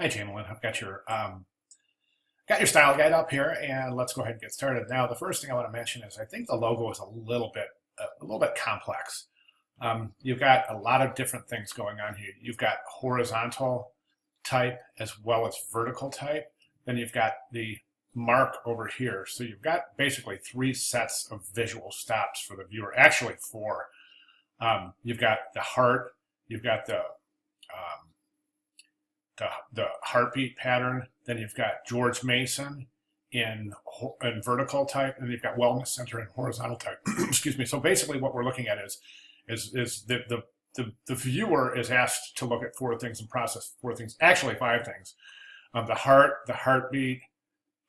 Hi, Jamelin. I've got your style guide up here, and let's go ahead and get started. Now, the first thing I want to mention is I think the logo is a little bit complex. You've got a lot of different things going on here. You've got horizontal type as well as vertical type. Then you've got the mark over here. So you've got basically three sets of visual stops for the viewer. Actually, four. You've got the heart. You've got the heartbeat pattern. Then you've got George Mason in vertical type, and you've got Wellness Center in horizontal type. Excuse me. So basically, what we're looking at is the viewer is asked to look at four things and process four things. Actually, five things: the heart, the heartbeat,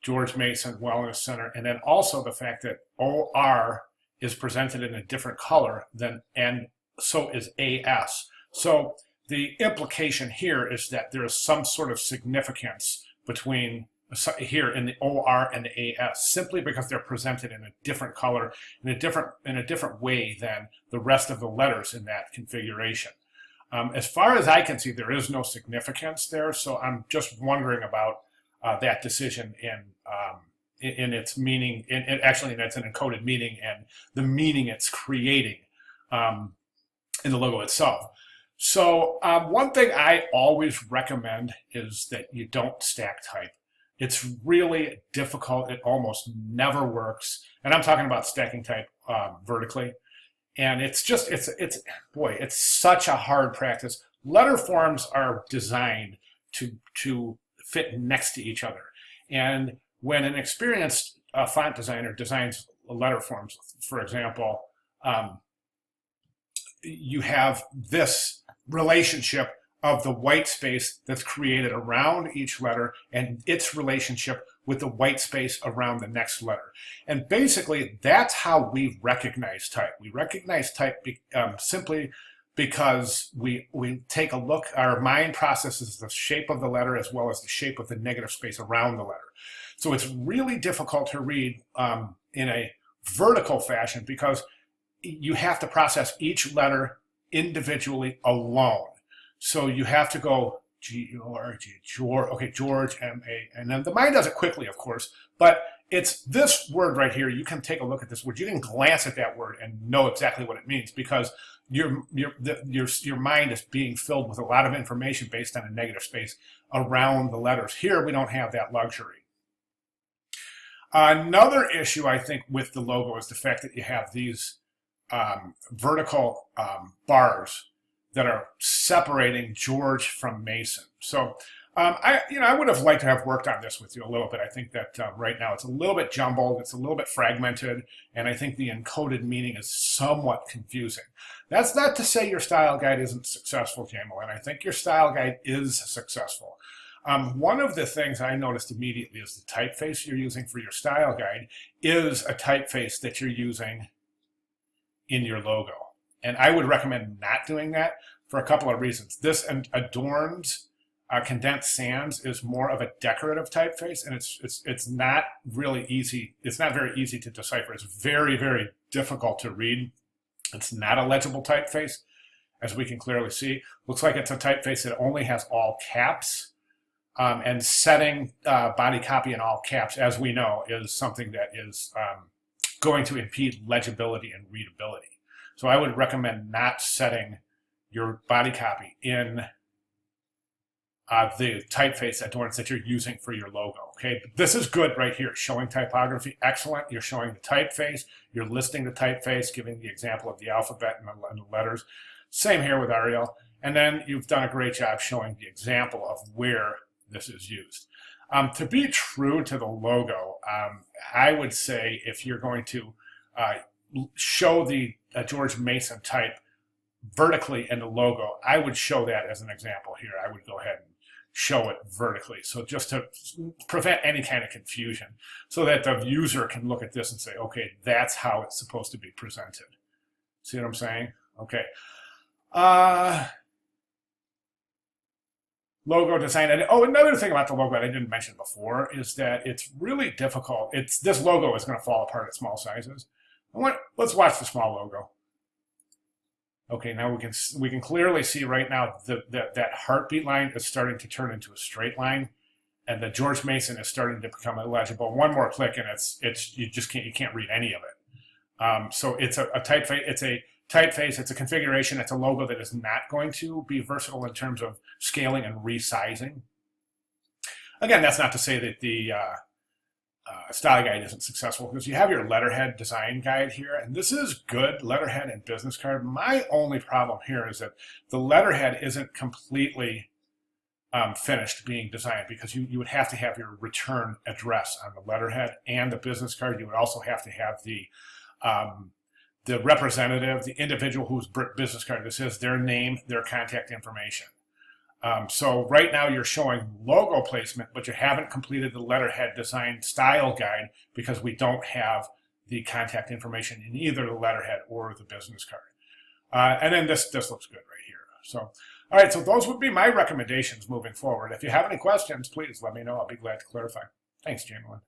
George Mason Wellness Center, and then also the fact that OR is presented in a different color than, and so is AS. So the implication here is that there is some sort of significance between here in the OR and the AS, simply because they're presented in a different color, in a different way than the rest of the letters in that configuration. As far as I can see, there is no significance there, so I'm just wondering about that decision in its meaning, actually that's an encoded meaning and the meaning it's creating in the logo itself. So one thing I always recommend is that you don't stack type. It's really difficult. It almost never works. And I'm talking about stacking type vertically. And it's such a hard practice. Letter forms are designed to fit next to each other. And when an experienced font designer designs letter forms, for example, you have this relationship of the white space that's created around each letter and its relationship with the white space around the next letter. And basically, that's how we recognize type. We recognize type simply because we take a look, our mind processes the shape of the letter as well as the shape of the negative space around the letter. So it's really difficult to read in a vertical fashion because you have to process each letter individually alone. So you have to go George, okay, George, M-A, and then the mind does it quickly, of course, but it's this word right here. You can take a look at this word. You can glance at that word and know exactly what it means because your mind is being filled with a lot of information based on a negative space around the letters. Here, we don't have that luxury. Another issue, I think, with the logo is the fact that you have these vertical bars that are separating George from Mason. So I would have liked to have worked on this with you a little bit. I think that right now it's a little bit jumbled, it's a little bit fragmented, and I think the encoded meaning is somewhat confusing. That's not to say your style guide isn't successful, Jamelin. I think your style guide is successful. One of the things I noticed immediately is the typeface you're using for your style guide is a typeface that you're using in your logo. And I would recommend not doing that for a couple of reasons. This adorns condensed sans is more of a decorative typeface, and it's not really easy. It's not very easy to decipher. It's very, very difficult to read. It's not a legible typeface, as we can clearly see. Looks like it's a typeface that only has all caps. And setting body copy in all caps, as we know, is something that is going to impede legibility and readability. So I would recommend not setting your body copy in the typeface adornments that you're using for your logo. Okay, but this is good right here, showing typography, excellent. You're showing the typeface, you're listing the typeface, giving the example of the alphabet and the letters. Same here with Arial. And then you've done a great job showing the example of where this is used. To be true to the logo, I would say if you're going to show the George Mason type vertically in the logo, I would show that as an example here. I would go ahead and show it vertically. So just to prevent any kind of confusion so that the user can look at this and say, okay, that's how it's supposed to be presented. See what I'm saying? Okay. Logo design. And another thing about the logo that I didn't mention before is that it's really difficult. This logo is going to fall apart at small sizes. Let's watch the small logo. Okay, now we can clearly see right now that heartbeat line is starting to turn into a straight line, and the George Mason is starting to become illegible. One more click, and it's you can't read any of it. So it's a typeface. It's a typeface. It's a configuration. It's a logo that is not going to be versatile in terms of scaling and resizing. Again, that's not to say that the style guide isn't successful, because you have your letterhead design guide here, and this is good letterhead and business card. My only problem here is that the letterhead isn't completely finished being designed, because you would have to have your return address on the letterhead and the business card. You would also have to have the representative, the individual whose business card this is, their name, their contact information. So right now you're showing logo placement, but you haven't completed the letterhead design style guide, because we don't have the contact information in either the letterhead or the business card. And then this looks good right here. So, all right, so those would be my recommendations moving forward. If you have any questions, please let me know. I'll be glad to clarify. Thanks, Jamelyn.